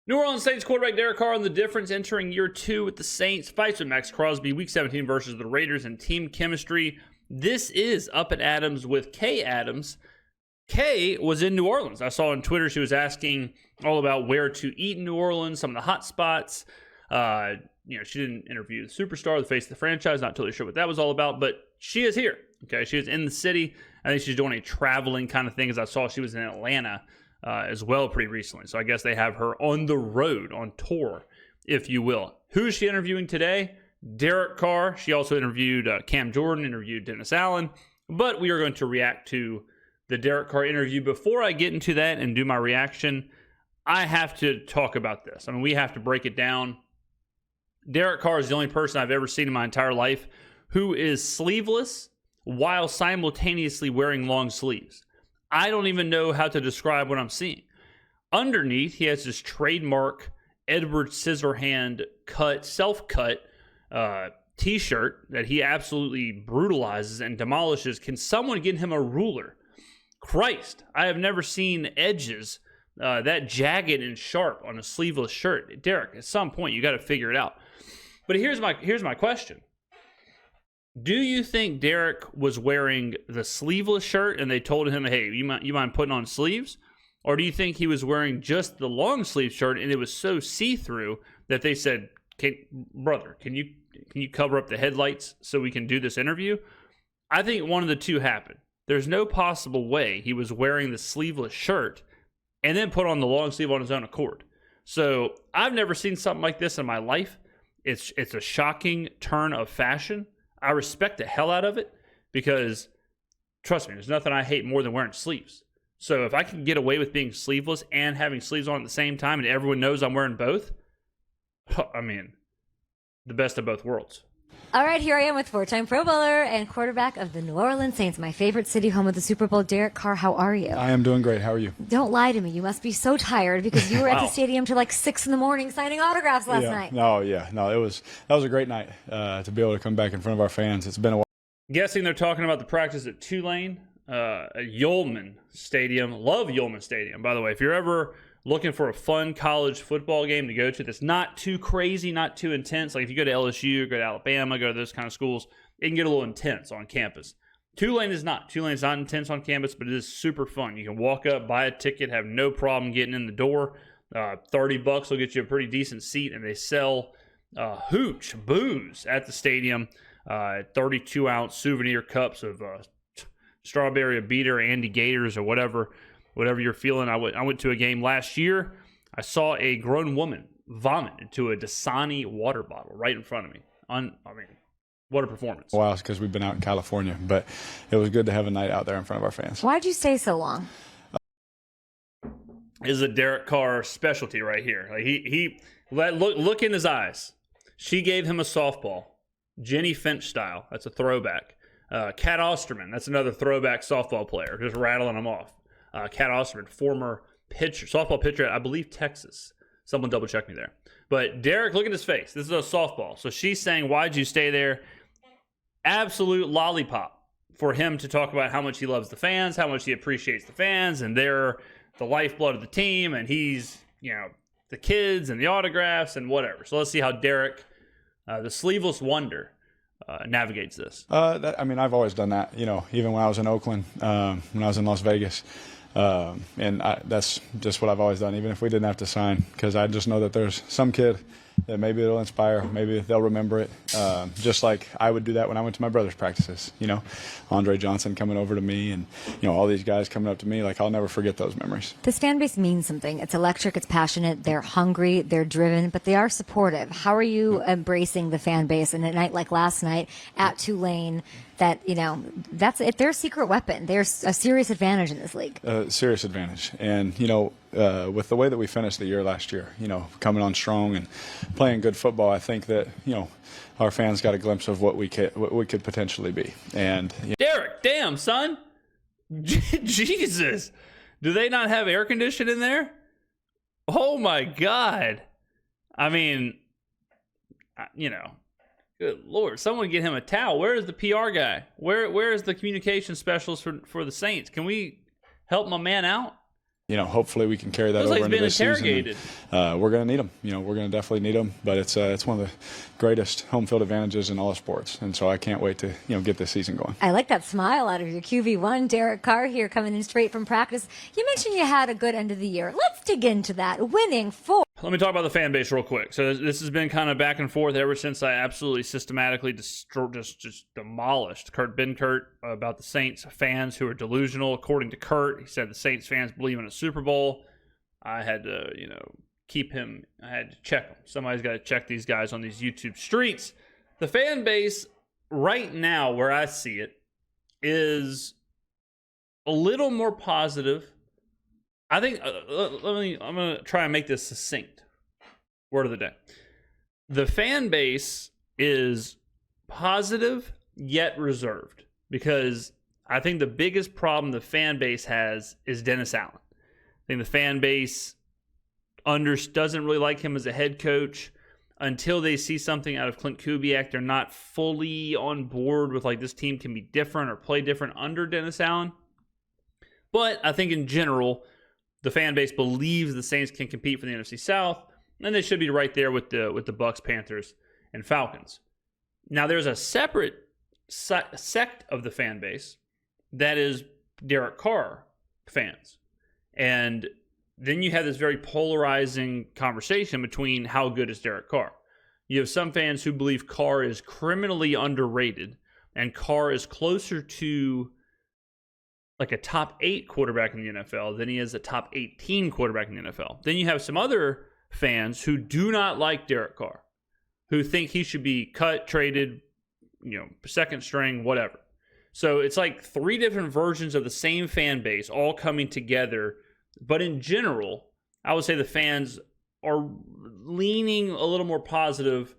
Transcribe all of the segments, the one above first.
New Orleans Saints quarterback Derek Carr on the difference entering year 2 with the Saints. Fights with Maxx Crosby, week 17 versus the Raiders and team chemistry. This is Up at Adams with Kay Adams. Kay was in New Orleans. I saw on Twitter she was asking all about where to eat in New Orleans, some of the hot spots. She didn't interview the superstar, the face of the franchise. Not totally sure what that was all about, but she is here. Okay, she is in the city. I think she's doing a traveling kind of thing, as I saw she was in Atlanta as well pretty recently. So I guess they have her on the road, on tour, if you will. Who is she interviewing today? Derek Carr. She also interviewed Cam Jordan, interviewed Dennis Allen. But we are going to react to the Derek Carr interview. Before I get into that and do my reaction, I have to talk about this. I mean, we have to break it down. Derek Carr is the only person I've ever seen in my entire life who is sleeveless while simultaneously wearing long sleeves. I don't even know how to describe what I'm seeing. Underneath, he has this trademark Edward Scissorhand cut, self-cut t-shirt that he absolutely brutalizes and demolishes. Can someone get him a ruler? Christ, I have never seen edges that jagged and sharp on a sleeveless shirt. Derek, at some point, you got to figure it out. But here's my question. Do you think Derek was wearing the sleeveless shirt and they told him, hey, you mind putting on sleeves? Or do you think he was wearing just the long sleeve shirt and it was so see-through that they said, brother, can you cover up the headlights so we can do this interview? I think one of the two happened. There's no possible way he was wearing the sleeveless shirt and then put on the long sleeve on his own accord. So I've never seen something like this in my life. It's a shocking turn of fashion. I respect the hell out of it because, trust me, there's nothing I hate more than wearing sleeves. So if I can get away with being sleeveless and having sleeves on at the same time and everyone knows I'm wearing both, I mean, the best of both worlds. All right, here I am with four-time Pro Bowler and quarterback of the New Orleans Saints, my favorite city, home of the Super Bowl. Derek Carr, how are you? I am doing great. How are you? Don't lie to me. You must be so tired because you were at the stadium till like 6 a.m. signing autographs last night. No, that was a great night to be able to come back in front of our fans. It's been a while. Guessing they're talking about the practice at Tulane, at Yulman Stadium. Love Yulman Stadium, by the way. If you're ever looking for a fun college football game to go to that's not too crazy, not too intense, like if you go to LSU, go to Alabama, go to those kind of schools, it can get a little intense on campus. Tulane is not. Tulane's not intense on campus, but it is super fun. You can walk up, buy a ticket, have no problem getting in the door. $30 will get you a pretty decent seat, and they sell hooch booze at the stadium. 32-ounce souvenir cups of strawberry beater, Andy Gators, or whatever you're feeling. I went to a game last year. I saw a grown woman vomit into a Dasani water bottle right in front of me. What a performance. Wow, it's because we've been out in California, but it was good to have a night out there in front of our fans. Why'd you stay so long? This is a Derek Carr specialty right here. Like look in his eyes. She gave him a softball, Jenny Finch style. That's a throwback. Cat Osterman, that's another throwback softball player. Just rattling them off. Cat Osterman, former softball pitcher at, I believe, Texas. Someone double check me there. But Derek, look at his face. This is a softball. So she's saying, why'd you stay there? Absolute lollipop for him to talk about how much he loves the fans, how much he appreciates the fans, and they're the lifeblood of the team, and he's, the kids and the autographs and whatever. So let's see how Derek, the sleeveless wonder, navigates this. I've always done that, even when I was in Oakland, when I was in Las Vegas. That's just what I've always done, even if we didn't have to sign, because I just know that there's some kid that maybe it'll inspire, maybe they'll remember it, just like I would do that when I went to my brother's practices, Andre Johnson coming over to me and, all these guys coming up to me. Like, I'll never forget those memories. This fan base means something. It's electric, it's passionate, they're hungry, they're driven, but they are supportive. How are you embracing the fan base in a night like last night at Tulane? That, that's it. They're a secret weapon. There's a serious advantage in this league. Serious advantage. And, with the way that we finished the year last year, coming on strong and playing good football, I think that, our fans got a glimpse of what we could potentially be. And Derek, damn, son. Jesus. Do they not have air conditioning in there? Oh, my God. I mean, good Lord, someone get him a towel. Where is the PR guy? Where is the communication specialist for the Saints? Can we help my man out? hopefully we can carry that Looks over like into he's this being season. interrogated. And, we're going to need them. We're going to definitely need them. But it's one of the greatest home field advantages in all of sports, and so I can't wait to get this season going. I like that smile out of your QB1. Derek Carr here coming in straight from practice. You mentioned you had a good end of the year. Let's dig into that. Winning 4. Let me talk about the fan base real quick. So this has been kind of back and forth ever since I absolutely systematically just demolished Ben Kurt about the Saints fans who are delusional. According to Kurt, he said the Saints fans believe in a Super Bowl. I had to, keep him. I had to check him. Somebody's got to check these guys on these YouTube streets. The fan base right now, where I see it, is a little more positive. I think, I'm going to try and make this succinct. Word of the day. The fan base is positive yet reserved because I think the biggest problem the fan base has is Dennis Allen. I think the fan base doesn't really like him as a head coach until they see something out of Klint Kubiak. They're not fully on board with this team can be different or play different under Dennis Allen. But I think in general, the fan base believes the Saints can compete for the NFC South, and they should be right there with the Bucks, Panthers, and Falcons. Now, there's a separate sect of the fan base that is Derek Carr fans. And then you have this very polarizing conversation between how good is Derek Carr. You have some fans who believe Carr is criminally underrated, and Carr is closer to a top 8 quarterback in the NFL than he is a top 18 quarterback in the NFL. Then you have some other fans who do not like Derek Carr, who think he should be cut, traded, second string, whatever. So it's like 3 different versions of the same fan base all coming together. But in general, I would say the fans are leaning a little more positive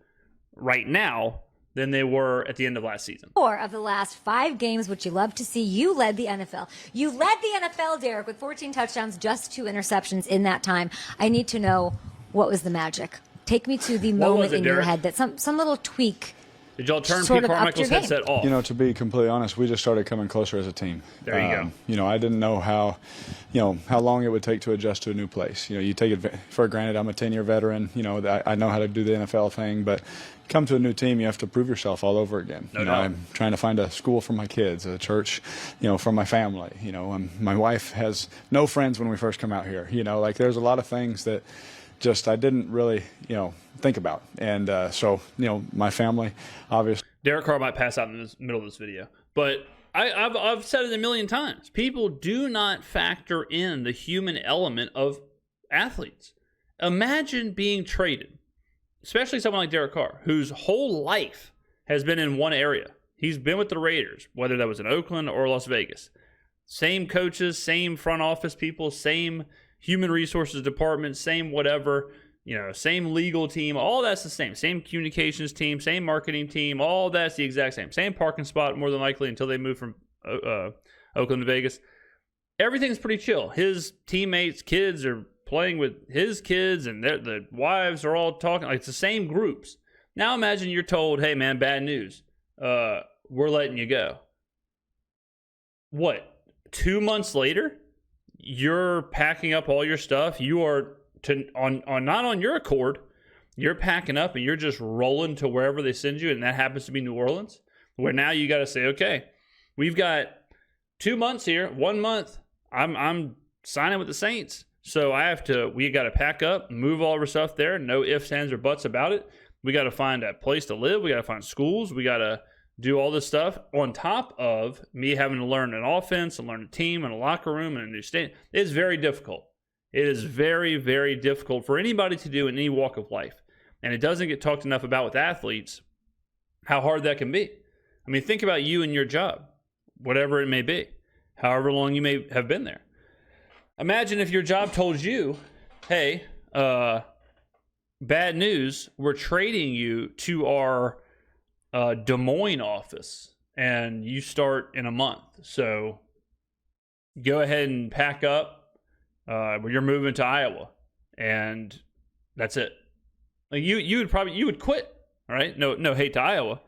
right now than they were at the end of last season. 4 of the last 5 games, which you love to see, you led the NFL. You led the NFL, Derek, with 14 touchdowns, just 2 interceptions in that time. I need to know, what was the magic? Take me to the moment in your head that some little tweak. Did y'all turn Pete Carmichael's headset off? To be completely honest, we just started coming closer as a team. There you go. I didn't know how long it would take to adjust to a new place. You take it for granted. I'm a 10-year veteran. I know how to do the NFL thing, but come to a new team, you have to prove yourself all over again. No doubt. I'm trying to find a school for my kids, a church, for my family. My wife has no friends when we first come out here. There's a lot of things that I didn't really, think about. And so, my family, obviously. Derek Carr might pass out in the middle of this video. But I've said it a million times. People do not factor in the human element of athletes. Imagine being traded, especially someone like Derek Carr, whose whole life has been in one area. He's been with the Raiders, whether that was in Oakland or Las Vegas. Same coaches, same front office people, same human resources department, same whatever, same legal team, all that's the same. Same communications team, same marketing team, all that's the exact same. Same parking spot, more than likely, until they move from Oakland to Vegas. Everything's pretty chill. His teammates' kids are playing with his kids, and the wives are all talking. It's the same groups. Now imagine you're told, hey, man, bad news. We're letting you go. What? 2 months later? You're packing up all your stuff. You are not on your accord. You're packing up and you're just rolling to wherever they send you, and that happens to be New Orleans. Where now you got to say, okay, we've got 2 months here. 1 month, I'm signing with the Saints, so we got to pack up, move all of our stuff there. No ifs, ands, or buts about it. We got to find a place to live. We got to find schools. We got to do all this stuff on top of me having to learn an offense and learn a team and a locker room and a new state. It's very difficult. It is very, very difficult for anybody to do in any walk of life. And it doesn't get talked enough about with athletes, how hard that can be. I mean, think about you and your job, whatever it may be, however long you may have been there. Imagine if your job told you, hey, bad news, we're trading you to our Des Moines office, and you start in a month. So go ahead and pack up. You're moving to Iowa, and that's it. Like you would quit. All right, no hate to Iowa,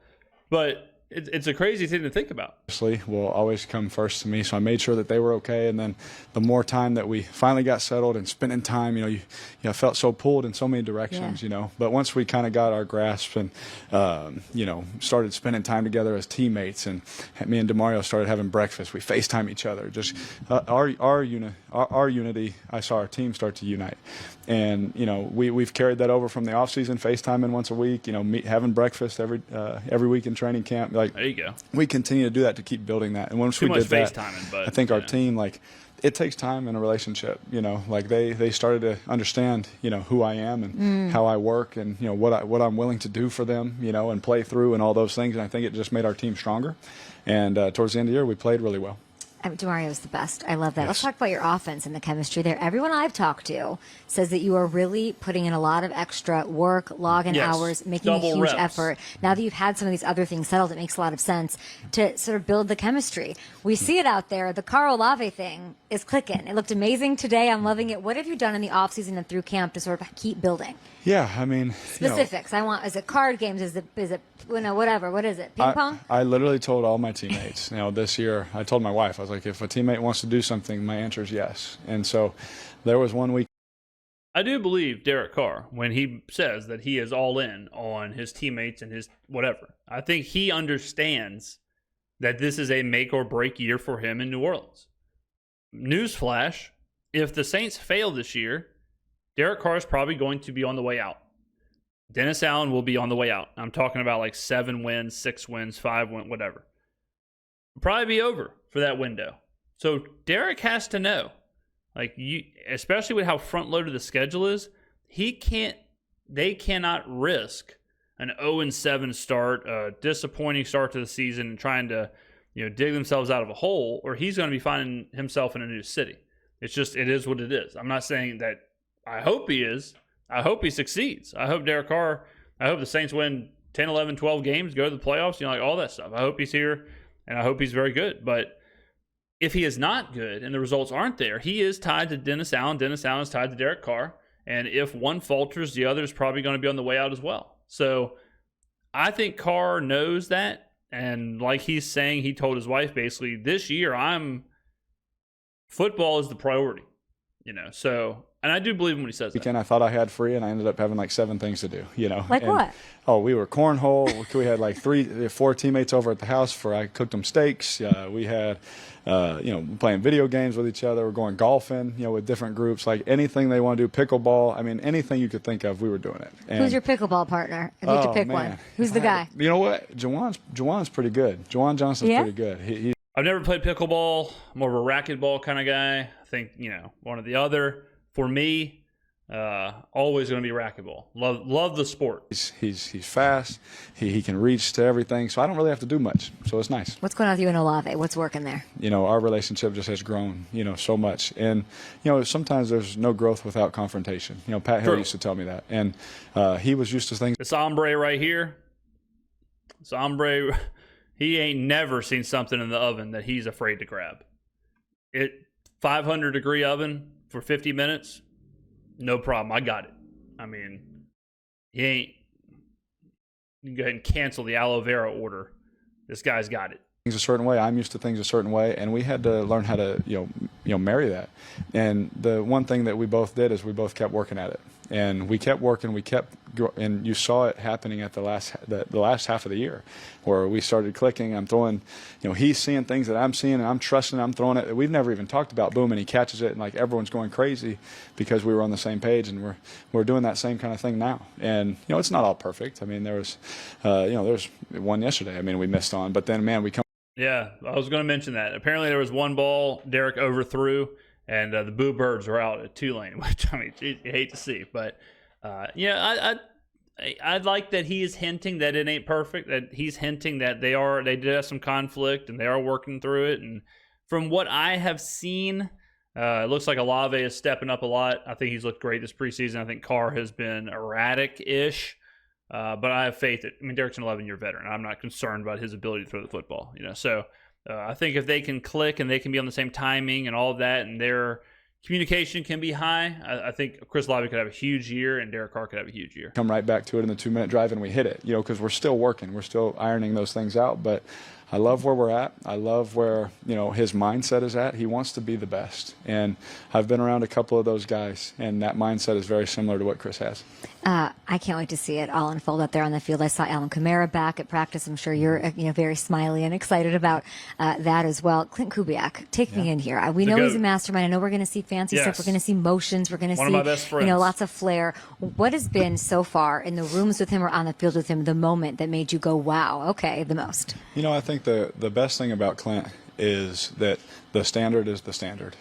but it's a crazy thing to think about. Obviously, will always come first to me, so I made sure that they were okay. And then the more time that we finally got settled and spending time, you felt so pulled in so many directions, But once we kind of got our grasp and, started spending time together as teammates, and me and DeMario started having breakfast, we FaceTime each other. Just our unity, I saw our team start to unite. And, we've carried that over from the offseason, FaceTiming once a week, having breakfast every week in training camp. Like, there you go. We continue to do that to keep building that. And once we did that, but, I think our team, it takes time in a relationship, they started to understand, who I am and how I work and, what I'm willing to do for them, and play through and all those things. And I think it just made our team stronger. And towards the end of the year, we played really well. DeMario's the best. I love that. Yes. Let's talk about your offense and the chemistry there. Everyone I've talked to says that you are really putting in a lot of extra work, login hours, making double a huge reps. effort. Now that you've had some of these other things settled, it makes a lot of sense to sort of build the chemistry. We see it out there. The Carr Olave thing is clicking. It looked amazing today. I'm loving it. What have you done in the offseason and through camp to sort of keep building? Yeah, I mean, specifics. Is it card games? Is it whatever? What is it? Ping pong? I literally told all my teammates. This year I told my wife, I was like, if a teammate wants to do something, my answer is yes. And so there was one week. I do believe Derek Carr when he says that he is all in on his teammates and his whatever. I think he understands that this is a make or break year for him in New Orleans. Newsflash: if the Saints fail this year, Derek Carr is probably going to be on the way out. Dennis Allen will be on the way out. I'm talking about like 7 wins, 6 wins, 5 wins, whatever. Probably be over for that window. So Derek has to know, especially with how front-loaded the schedule is, they cannot risk an 0-7 start, a disappointing start to the season, and trying to, dig themselves out of a hole, or he's going to be finding himself in a new city. It is what it is. I'm not saying that. I hope he is. I hope he succeeds. I hope Derek Carr, I hope the Saints win 10, 11, 12 games, go to the playoffs, all that stuff. I hope he's here, and I hope he's very good. But if he is not good and the results aren't there, he is tied to Dennis Allen. Dennis Allen is tied to Derek Carr. And if one falters, the other is probably going to be on the way out as well. So I think Carr knows that. And like he's saying, he told his wife basically, this year football is the priority. So, and I do believe him when he says that. Weekend I thought I had free, and I ended up having 7 things to do, Like what? Oh, we were cornhole. We had 4 teammates over at the house I cooked them steaks. We had, playing video games with each other. We're going golfing, with different groups. Like anything they want to do, pickleball. I mean, anything you could think of, we were doing it. And who's your pickleball partner? If you had to pick one. Who's the guy? You know what? Jawan's pretty good. Jawan Johnson's pretty good. I've never played pickleball. I'm more of a racquetball kind of guy. I think, one or the other. For me, always going to be racquetball. Love the sport. He's fast. He can reach to everything. So I don't really have to do much. So it's nice. What's going on with you and Olave? What's working there? Our relationship just has grown, so much. And, sometimes there's no growth without confrontation. Pat Hill used to tell me that. And he was used to things. This hombre right here, he ain't never seen something in the oven that he's afraid to grab. 500-degree oven for 50 minutes, no problem. I got it. I mean, you can go ahead and cancel the aloe vera order. This guy's got it. Things a certain way. I'm used to things a certain way, and we had to learn how to, marry that. And the one thing that we both did is we both kept working at it, and we kept working. And you saw it happening at the last half of the year, where we started clicking. I'm throwing, he's seeing things that I'm seeing, and I'm trusting. I'm throwing it. We've never even talked about boom, and he catches it, and everyone's going crazy because we were on the same page, and we're doing that same kind of thing now. And it's not all perfect. I mean, there was one yesterday. I mean, we missed on, but then man, we come. Yeah, I was going to mention that. Apparently, there was one ball Derek overthrew, and the Boo Birds were out at Tulane, which, I mean, you hate to see. But, I like that he is hinting that it ain't perfect, that he's hinting that they did have some conflict, and they are working through it. And from what I have seen, it looks like Olave is stepping up a lot. I think he's looked great this preseason. I think Carr has been erratic-ish. But I have faith that, Derek's an 11-year veteran. I'm not concerned about his ability to throw the football, So I think if they can click and they can be on the same timing and all of that, and they're, Communication can be high. I think Chris Olave could have a huge year, and Derek Carr could have a huge year. Come right back to it in the 2-minute drive, and we hit it, because we're still working. We're still ironing those things out. But I love where we're at. I love where, his mindset is at. He wants to be the best. And I've been around a couple of those guys, and that mindset is very similar to what Chris has. I can't wait to see it all unfold out there on the field. I saw Alvin Kamara back at practice. I'm sure you're very smiley and excited about that as well. Klint Kubiak, take me in here. We know he's a mastermind. I know we're going to see fancy stuff. We're going to see motions. We're going to see my best friends. Lots of flair. What has been so far in the rooms with him or on the field with him the moment that made you go, wow, okay, the most? I think the best thing about Klint is that the standard is the standard.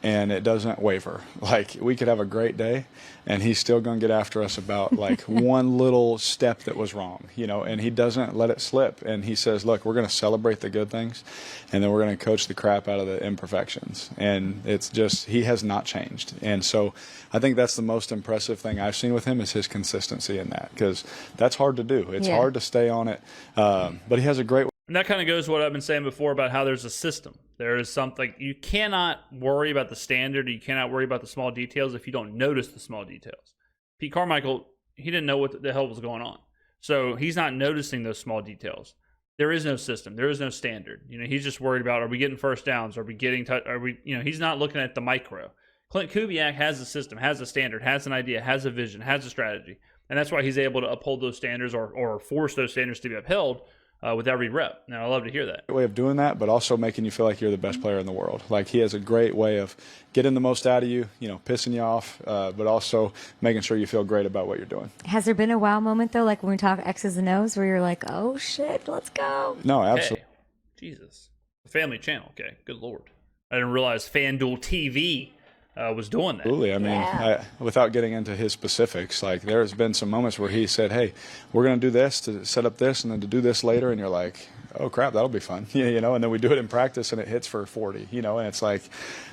And it doesn't waver. Like, we could have a great day, and he's still going to get after us about, one little step that was wrong, and he doesn't let it slip. And he says, look, we're going to celebrate the good things, and then we're going to coach the crap out of the imperfections. And it's just, he has not changed. And so I think that's the most impressive thing I've seen with him is his consistency in that, because that's hard to do. It's hard to stay on it. But he has a great. And that kind of goes to what I've been saying before about how there's a system. There is something, you cannot worry about the standard. You cannot worry about the small details if you don't notice the small details. Pete Carmichael, he didn't know what the hell was going on. So he's not noticing those small details. There is no system. There is no standard. He's just worried about, are we getting first downs? Are we getting, he's not looking at the micro. Klint Kubiak has a system, has a standard, has an idea, has a vision, has a strategy. And that's why he's able to uphold those standards or force those standards to be upheld with every rep. Now, I love to hear that. Way of doing that, but also making you feel like you're the best player in the world. Like, he has a great way of getting the most out of you, pissing you off, but also making sure you feel great about what you're doing. Has there been a wow moment, though, like when we talk X's and O's, where you're like, oh, shit, let's go? No, absolutely. Okay. Jesus. Family channel. Okay, good Lord. I didn't realize FanDuel TV was doing that. Absolutely. I mean, without getting into his specifics, there's been some moments where he said, hey, we're going to do this to set up this and then to do this later. And you're like, oh, crap, that'll be fun. And then we do it in practice and it hits for 40, and it's like,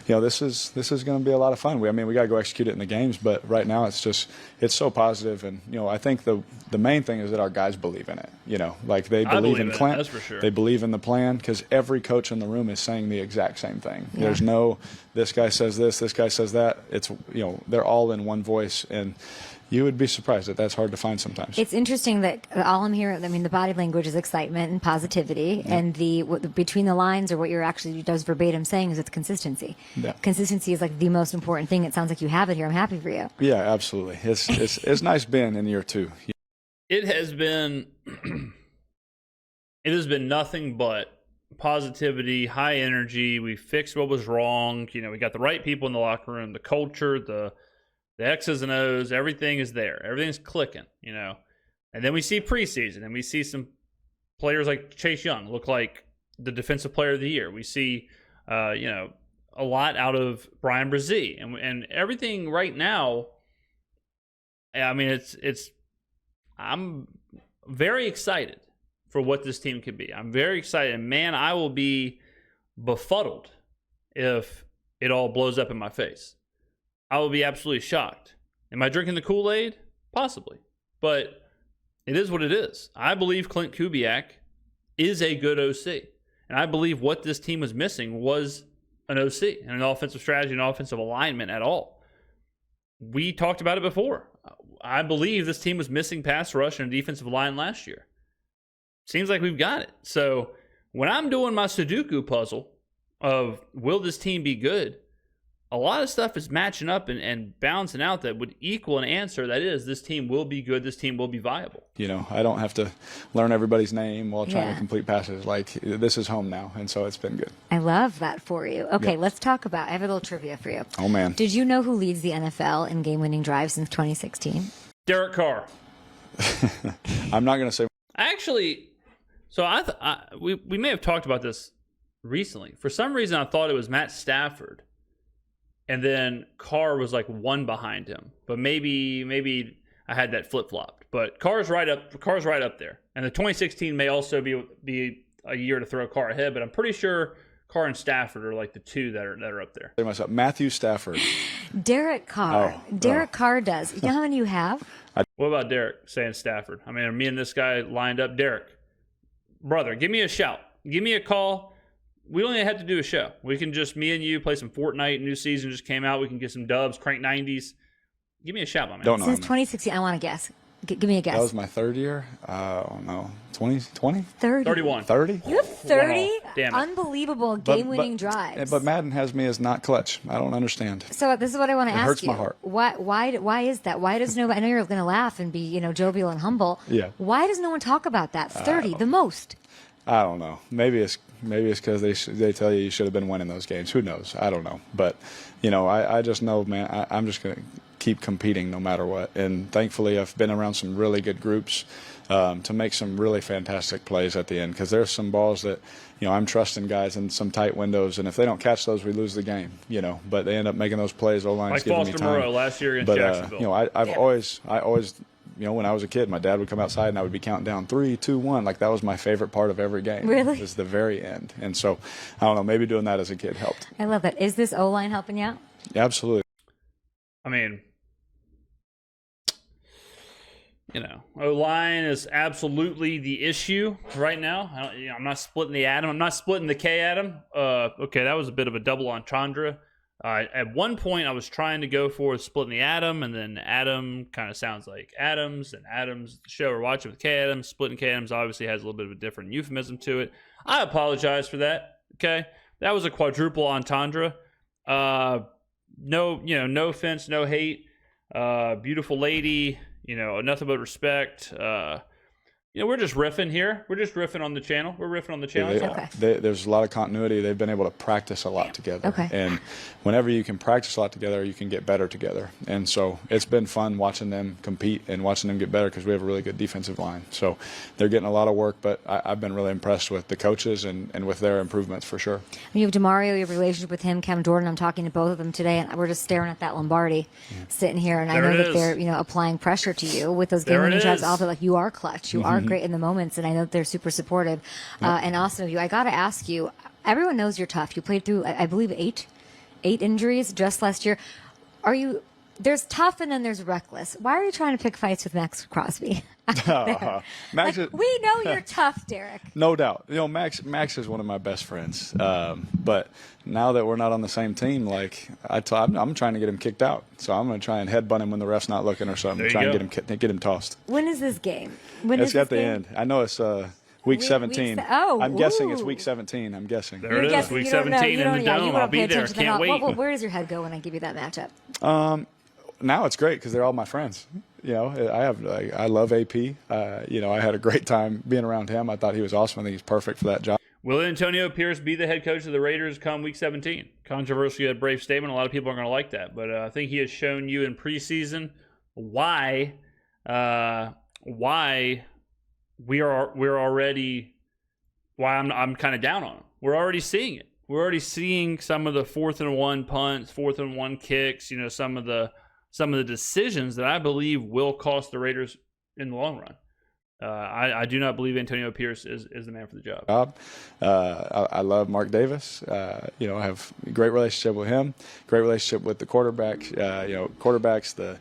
this is going to be a lot of fun. We got to go execute it in the games. But right now it's so positive. And, I think the main thing is that our guys believe in it. They believe in Klint. That's for sure. They believe in the plan because every coach in the room is saying the exact same thing. Yeah. There's no, this guy says this guy says that. It's, they're all in one voice. And you would be surprised that that's hard to find sometimes. It's interesting that all I'm hearing, the body language is excitement and positivity, and the between the lines or what you're actually does verbatim saying is it's consistency. Yeah. Consistency is the most important thing. It sounds like you have it here. I'm happy for you. Yeah, absolutely. It's nice being in year 2. It has been nothing but positivity, high energy. We fixed what was wrong. We got the right people in the locker room, the culture, the X's and O's, everything is there. Everything's clicking, And then we see preseason, and we see some players like Chase Young look like the defensive player of the year. We see, a lot out of Brian Brzee. And everything right now, I mean, I'm very excited for what this team could be. I'm very excited. And, man, I will be befuddled if it all blows up in my face. I will be absolutely shocked. Am I drinking the Kool-Aid? Possibly. But it is what it is. I believe Klint Kubiak is a good OC. And I believe what this team was missing was an OC and an offensive strategy and offensive alignment at all. We talked about it before. I believe this team was missing pass rush and a defensive line last year. Seems like we've got it. So when I'm doing my Sudoku puzzle of will this team be good, a lot of stuff is matching up and balancing out that would equal an answer that is this team will be good, this team will be viable. I don't have to learn everybody's name while trying to complete passes. This is home now, and so it's been good. I love that for you. Okay, let's talk about, I have a little trivia for you. Oh, man. Did you know who leads the NFL in game-winning drives since 2016? Derek Carr. I'm not going to say. Actually, so we may have talked about this recently. For some reason, I thought it was Matt Stafford. And then Carr was one behind him, but maybe I had that flip flopped. But Carr's right up there. And the 2016 may also be a year to throw Carr ahead, but I'm pretty sure Carr and Stafford are the two that are up there. Matthew Stafford. Derek Carr. Derek Carr does. You know how many you have? What about Derek saying Stafford? I mean, are me and this guy lined up? Derek, brother, give me a shout. Give me a call. we only have to do a show. We can just, me and you, play some Fortnite. New season just came out. We can get some dubs, crank 90s. Give me a shout, my man. Don't know. Since 2016, I want to guess. Give me a guess. That was my third year. I don't know. 20? 30. 31. 30? You have 30 Wow. Damn it. unbelievable game-winning drives. But Madden has me as not clutch. I don't understand. So this is what I want to ask hurts you. my heart. Why is that? Why does nobody? I know you're going to laugh and be jovial and humble. Yeah. Why does no one talk about that? 30, the most. I don't know. Maybe it's because they tell you should have been winning those games. Who knows? I don't know. But I just know, man. I'm just gonna keep competing no matter what. And thankfully, I've been around some really good groups to make some really fantastic plays at the end. Because there's some balls that I'm trusting guys in some tight windows, and if they don't catch those, we lose the game. But they end up making those plays. O-line's Like giving me Foster time. Moreau last year against Jacksonville. I always. When I was a kid, my dad would come outside and I would be counting down 3, 2, 1. Like that was my favorite part of every game. Really? Was the very end. And so, I don't know, maybe doing that as a kid helped. I love that. Is this O-line helping you out? Yeah, absolutely. I mean, O-line is absolutely the issue right now. I'm not splitting the Adam. I'm not splitting the K Adam. Okay, that was a bit of a double entendre. At one point, I was trying to go for splitting the Adam, and then Adam kind of sounds like Adams, and Adams, the show we're watching with K Adams, splitting K Adams obviously has a little bit of a different euphemism to it. I apologize for that. Okay, that was a quadruple entendre. No offense, no hate. Beautiful lady. Nothing but respect. We're just riffing here. We're just riffing on the channel. We're riffing on the channel. There's a lot of continuity. They've been able to practice a lot together. Okay. And whenever you can practice a lot together, you can get better together. And so it's been fun watching them compete and watching them get better because we have a really good defensive line. So they're getting a lot of work, but I've been really impressed with the coaches and with their improvements for sure. You have DeMario, you have a relationship with him, Cam Jordan. I'm talking to both of them today, and we're just staring at that Lombardi sitting here. And I know that they're applying pressure to you with those game-winning drives. Also, like, you are clutch. You are great in the moments, and I know that they're super supportive. And also, I got to ask you, everyone knows you're tough. You played through, I believe, eight injuries just last year. There's tough and then there's reckless. Why are you trying to pick fights with Maxx Crosby? Max we know you're tough, Derek. No doubt. Max is one of my best friends. But now that we're not on the same team, I'm trying to get him kicked out. So I'm going to try and headbutt him when the ref's not looking or something. Try and get him tossed. When is this game? It's at the end. I know it's week 17. I'm guessing it's week 17. I'm guessing. There it is, week 17 in the Dome. I'll be there. Can't wait. Where does your head go when I give you that matchup? Now it's great because they're all my friends. I love AP. I had a great time being around him. I thought he was awesome. I think he's perfect for that job. Will Antonio Pierce be the head coach of the Raiders come week 17? Controversially, a brave statement. A lot of people aren't going to like that, but I think he has shown you in preseason why I'm kind of down on him. We're already seeing it. We're already seeing some of the 4th and 1 punts, 4th and 1 kicks. Some of the decisions that I believe will cost the Raiders in the long run. I do not believe Antonio Pierce is the man for the job. I love Mark Davis. I have a great relationship with him. Great relationship with the quarterback. Quarterbacks. The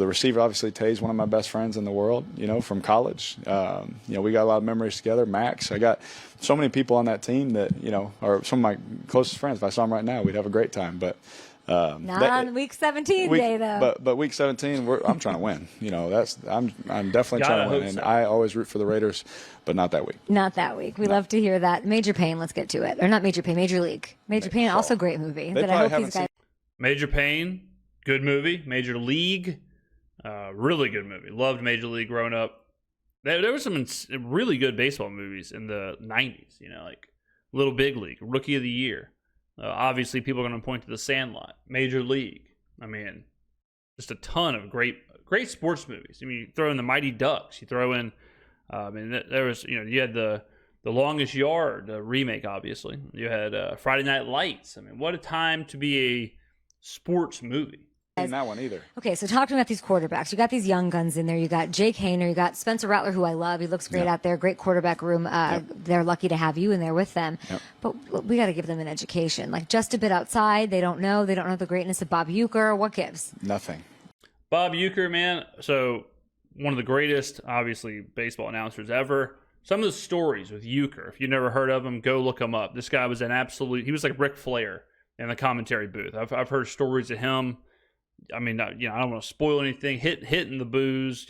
receiver. Obviously, Tay's one of my best friends in the world. From college. We got a lot of memories together. Max. I got so many people on that team that are some of my closest friends. If I saw them right now, we'd have a great time. But not on week 17 day though. But week 17, I'm trying to win. I'm definitely trying to win, and I always root for the Raiders, but not that week. Not that week. We love to hear that. Major Pain. Let's get to it. Or not Major Pain. Major League. Major Pain. Also great movie. But I hope these guys. Major Pain. Good movie. Major League. Really good movie. Loved Major League growing up. There were some really good baseball movies in the 90s. Like Little Big League, Rookie of the Year. Obviously, people are going to point to The Sandlot, Major League. I mean, just a ton of great sports movies. I mean, you throw in The Mighty Ducks. You throw in, there was, you had the Longest Yard remake. Obviously, you had Friday Night Lights. I mean, what a time to be a sports movie. Seen that one either. Okay, so talk to me about these quarterbacks. You got these young guns in there. You got Jake Hayner. You got Spencer Rattler, who I love. He looks great out there. Great quarterback room. They're lucky to have you in there with them. Yep. But we got to give them an education. Like just a bit outside. They don't know. They don't know the greatness of Bob Uecker. What gives? Nothing. Bob Uecker, man. So one of the greatest, obviously, baseball announcers ever. some of the stories with Euchre, if you've never heard of him, go look him up. This guy was he was like Ric Flair in the commentary booth. I've heard stories of him. I mean, I don't want to spoil anything. Hitting the booze,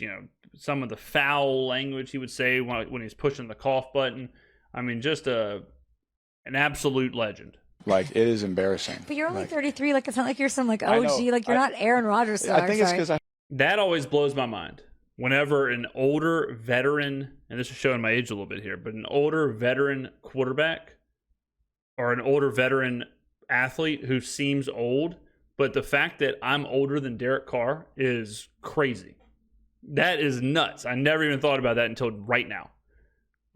some of the foul language he would say when he's pushing the cough button. I mean, just an absolute legend. Like, it is embarrassing. But you're only 33. Like, it's not like you're some like OG. Like, you're not Aaron Rodgers. I think it's because that always blows my mind. Whenever an older veteran, and this is showing my age a little bit here, but an older veteran quarterback or an older veteran athlete who seems old, but the fact that I'm older than Derek Carr is crazy. That is nuts. I never even thought about that until right now.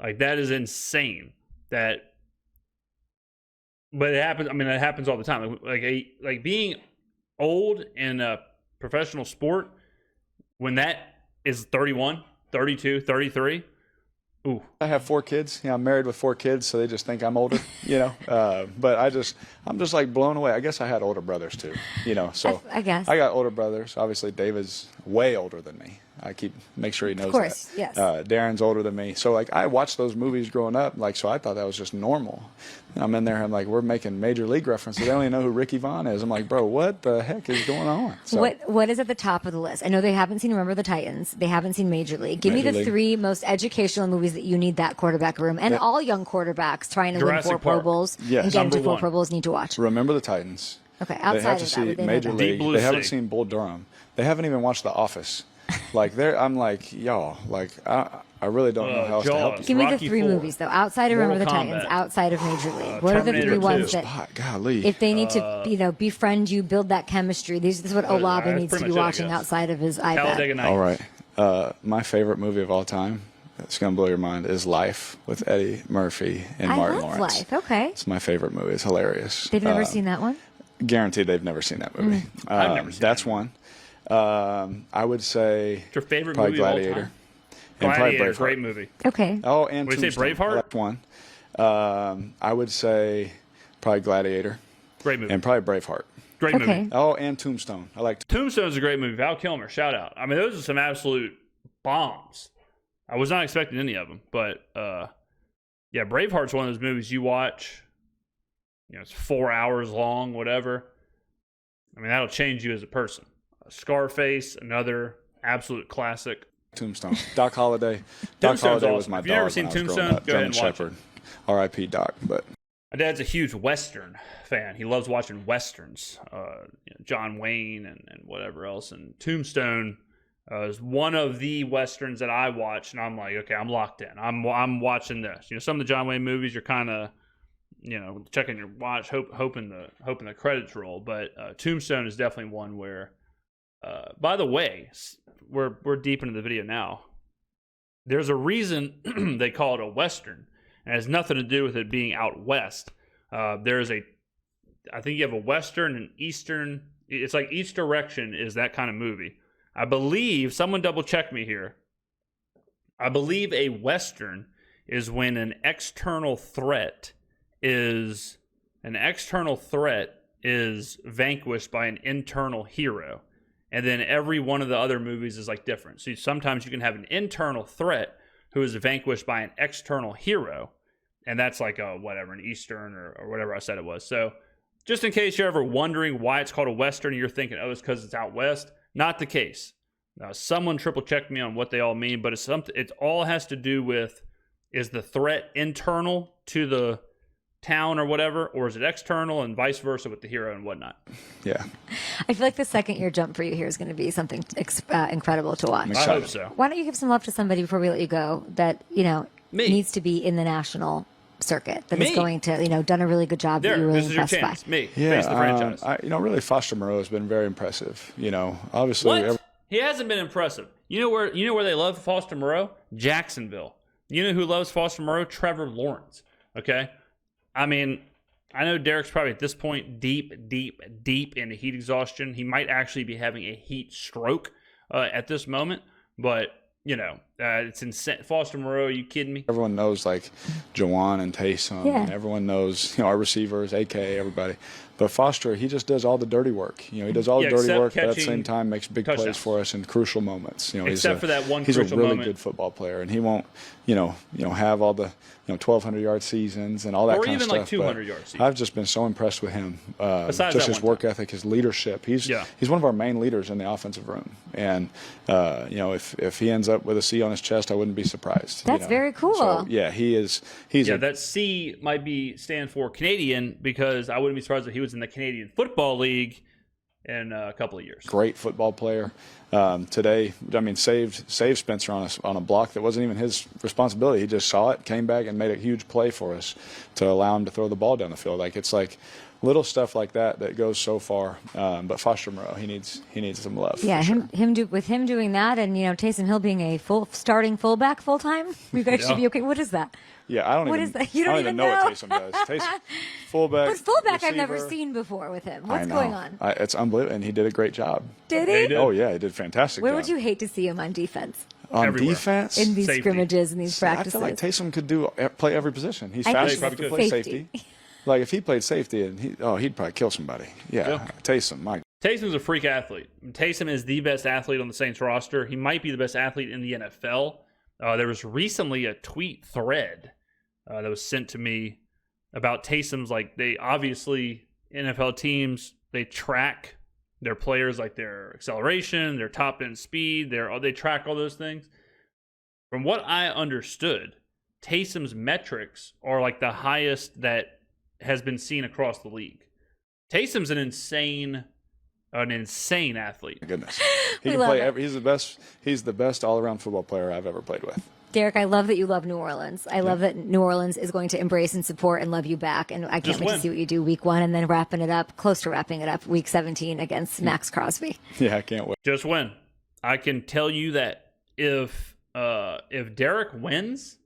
Like, that is insane. But it happens. I mean, it happens all the time. Like being old in a professional sport, when that is 31, 32, 33. Ooh. I have 4 kids. I'm married with 4 kids, so they just think I'm older, But I'm just like blown away. I guess I had older brothers too, So I guess I got older brothers. Obviously, David's way older than me. I make sure he knows of course, that. Yes. Darren's older than me. So, I watched those movies growing up, so I thought that was just normal. And I'm in there, I'm like, we're making Major League references. They don't even know who Ricky Vaughn is. I'm like, bro, what the heck is going on? So, what is at the top of the list? I know they haven't seen Remember the Titans. They haven't seen Major League. Give me the 3 most educational movies that you need that quarterback room. And all young quarterbacks trying to Jurassic win 4 Pro Bowls and get Number into 4 one. Pro Bowls need to watch. Remember the Titans. Okay, They outside have to of see that, they Major know that. League. Deep Blue They haven't Sea. seen Bull Durham. They haven't even watched The Office. I'm like, y'all, I really don't know how else to help you. Give me the Rocky 3 IV, movies, though, outside of Remember the Mortal Titans, Kombat, outside of Major League. What are the 3 Terminator ones 2. that, Golly. if they need to, befriend you, build that chemistry, this is what Olave that's needs to pretty be much it, I watching guess. outside of his iPad. Talladega Nights. All right. My favorite movie of all time, it's going to blow your mind, is Life with Eddie Murphy and I Martin love Lawrence. Life. Okay. It's my favorite movie. It's hilarious. They've never seen that one? Guaranteed they've never seen that movie. I've never seen that's that one. I would say What's your favorite probably movie of all Gladiator. time? And probably Gladiator, Braveheart. great movie. Okay. Oh, and Would you say Tombstone. Braveheart? That's one. I would say probably Gladiator Great movie. and probably Braveheart. Great Okay. movie. Oh, and Tombstone. I like Tombstone's a great movie. Val Kilmer, shout out. I mean, those are some absolute bombs. I was not expecting any of them, but yeah, Braveheart's one of those movies you watch. It's 4 hours long, whatever. I mean, that'll change you as a person. Scarface, another absolute classic. Tombstone. Doc Holliday. Doc Tombstone's Holliday was awesome. my If dog you've never when seen I was growing Tombstone, up. go ahead and German watch it. Shepherd. R.I.P. Doc. But My dad's a huge Western fan. He loves watching Westerns, John Wayne and whatever else. And Tombstone is one of the Westerns that I watch, and I'm like, okay, I'm locked in. I'm watching this. Some of the John Wayne movies, you're kind of, checking your watch, hoping the credits roll. But Tombstone is definitely one where. By the way, we're deep into the video now. There's a reason they call it a Western. And it has nothing to do with it being out west. I think you have a Western and Eastern. It's like each direction is that kind of movie. I believe, someone double check me here. I believe a Western is when an external threat is vanquished by an internal hero. And then every one of the other movies is like different. So sometimes you can have an internal threat who is vanquished by an external hero. And that's like an Eastern or whatever I said it was. So just in case you're ever wondering why it's called a Western and you're thinking, oh, it's because it's out west. Not the case. Someone triple checked me on what they all mean, but it all has to do with, is the threat internal to the town or whatever, or is it external, and vice versa with the hero and whatnot. yeah. I feel like the second year jump for you here is going to be something incredible to watch. I'm I excited. hope so. Why don't you give some love to somebody before we let you go that, Me. needs to be in the national circuit, that is Me. going to, done a really good job that There, you're really this is your impressed by? chance. Me. Yeah. Face the franchise. Really, Foster Moreau has been very impressive. Obviously. What? He hasn't been impressive. You know where they love Foster Moreau? Jacksonville. You know who loves Foster Moreau? Trevor Lawrence. Okay? I mean, I know Derek's probably at this point deep into heat exhaustion. He might actually be having a heat stroke at this moment. But, It's insane. Foster Moreau, are you kidding me? Everyone knows like Jawan and Taysom, Yeah. and everyone knows our receivers, AK, everybody. But Foster, he just does all the dirty work. He does all the dirty except work, but at the catching same time makes big touchdowns. plays for us in crucial moments. Except for that one he's crucial a really moment. good football player, and he won't, have all the 1,200-yard seasons and all that Or kind of even stuff. like 200-yard seasons. I've just been so impressed with him. Besides just that his one work ethic, his leadership. He's one of our main leaders in the offensive room, and if he ends up with a C on his chest, I wouldn't be surprised. That's very cool. So, yeah, he is. That C might stand for Canadian, because I wouldn't be surprised if he was in the Canadian Football League in a couple of years. Great football player. Today, saved Spencer on a block that wasn't even his responsibility. He just saw it, came back, and made a huge play for us to allow him to throw the ball down the field. It's like little stuff like that goes so far. But Foster Moreau, he needs some love. Yeah, for sure. with him doing that, and Taysom Hill being a starting fullback full time, you guys should be okay. What is that? Yeah, I don't What even. is that? You don't even know know? what Taysom does. Taysom, fullback. But fullback I've never receiver. seen before with him. What's I know. going on? It's unbelievable, and he did a great job. Did He he? did. Oh yeah, he did a fantastic. Where job. would you hate to see him on defense? on Everywhere. defense? In these Safety. scrimmages and these See, I practices. feel like Taysom could play every position. He's I fast think enough to he play safety. safety. Like if he played safety, and he'd probably kill somebody. Yeah. Taysom, my Taysom's a freak athlete. Taysom is the best athlete on the Saints roster. He might be the best athlete in the NFL. There was recently a tweet thread that was sent to me about Taysom's, they obviously, NFL teams, they track their players, their acceleration, their top end speed, they track all those things. From what I understood, Taysom's metrics are the highest that has been seen across the league. Taysom's an insane athlete. goodness. We He can love play it. he's the best all-around football player I've ever played with. Derek, I love that you love New Orleans. I love that New Orleans is going to embrace and support and love you back. And I can't Just wait to win. see what you do week 1 and then close to wrapping it up, week 17 against Maxx Crosby. Yeah, I can't wait. Just win. I can tell you that if Derek wins,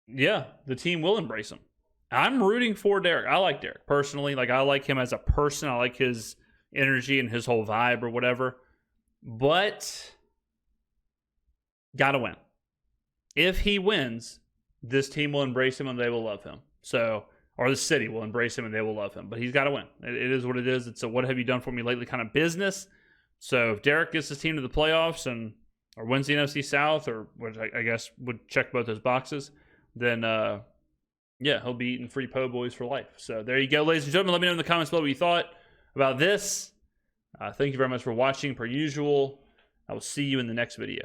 the team will embrace him. I'm rooting for Derek. I like Derek personally. I like him as a person. I like his energy and his whole vibe or whatever. But gotta win. If he wins, this team will embrace him and they will love him. Or the city will embrace him and they will love him. But he's got to win. It is what it is. It's a what have you done for me lately kind of business. So if Derek gets his team to the playoffs or wins the NFC South, or which I guess would check both those boxes, then he'll be eating free po' boys for life. So there you go, ladies and gentlemen. Let me know in the comments below what you thought about this. Thank you very much for watching. Per usual, I will see you in the next video.